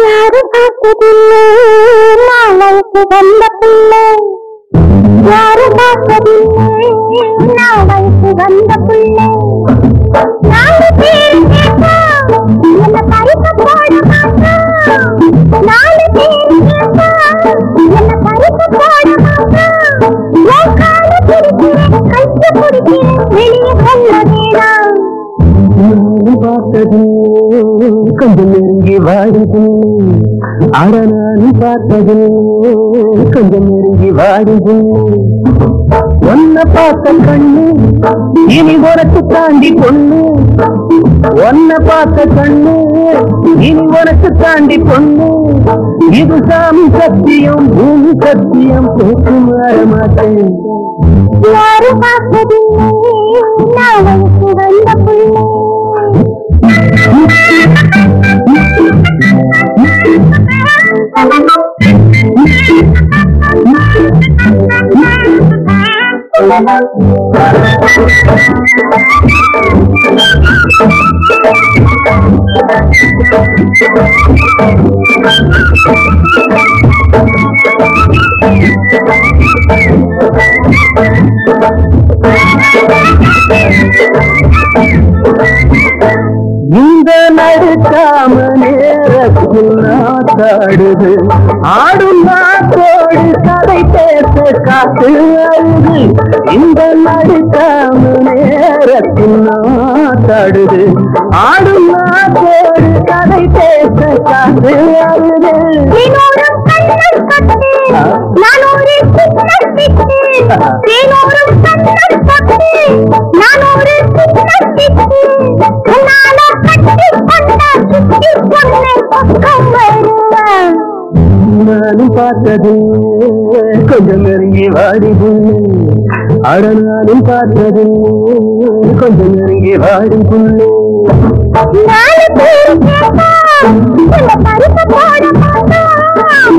யாரு பார்த்ததில்லை நாளைக்கு வந்த பிள்ளை யாரு பார்த்ததில்லை நாளைக்கு வந்த பிள்ளை நாலு பேர் கேட்டா என்ன பரிச போட மாட்டான் நாலு பேர் கேட்டா என்ன பரிச போட மாட்டான் என் கால பிடிக்கிறேன் கைய பிடிக்கிறேன் வெளியே சொல்ல வேணாம் பார்த்தது கொஞ்சம் நெருங்கி வாடுது அட நானும் பார்த்தது கொஞ்சம் நெருங்கி வாடுது ஒன்ன பார்த்த கண்ணு இனி உனக்கு தாண்டி பொண்ணு ஒன்ன பார்த்த கண்ணு இனி உனக்கு தாண்டி பொண்ணு இது சாமி சத்தியம் பூமி சத்தியம் போக்கு மாற மாட்டேன் யாரு பார்த்ததில்லை நாளைக்கு வந்த பிள்ளை இந்த நடுக்காம நேரத்தில் நாத்தாடுது ஆடும் நாத்தோடு கதை பேச காத்து அழுது இந்த நடுக்காம நேரத்தில் நாத்தாடுது ஆடும் நாத்தோடு கதை பேச காத்து அழுது நான் ஒரு நானும் பார்த்தது கொஞ்சம் நெருங்கி வாடிது அட நானும் பார்த்தது கொஞ்சம் நெருங்கி வாடிதுள்ளே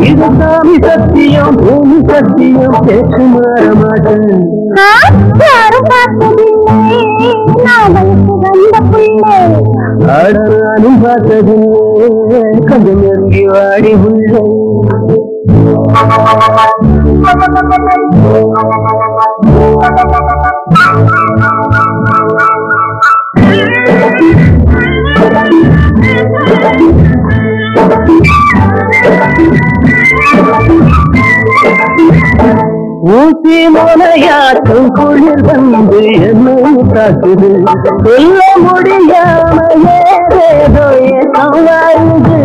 இது சாமி சத்தியம் பூமி சத்தியம் பேச்சு மாற மாட்டேன் அட நானும் பார்த்தது கொஞ்சம் நெருங்கி வாடி உள்ளே ஊசி முனையாற்றும் குளிர் வந்து என்னை தாக்குது சொல்ல முடியாம ஏதேதோ ஏதம் வாழ்ந்து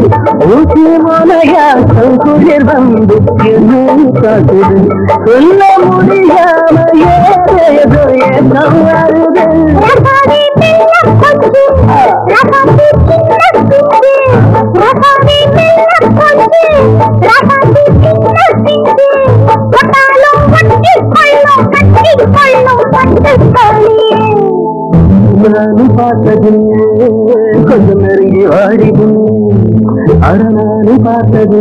ஊசி முனையாற்றும் குளிர் வந்து என்னை தாக்குது சொல்ல முடியாம ஏதேதோ ஏதம் வாழ்ந்து நானும் பார்த்தது கொஞ்சம் நெருங்கி வாடிது அட நானும் பார்த்தது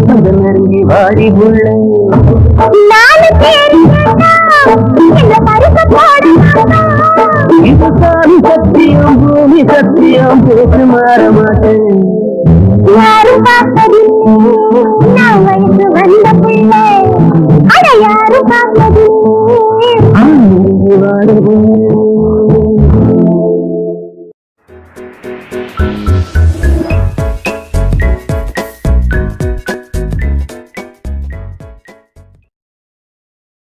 கொஞ்சம் நெருங்கி வாடி உள்ள இது சாமி சத்தியம் பூமி சத்தியம் பேச மாற மாட்டேன்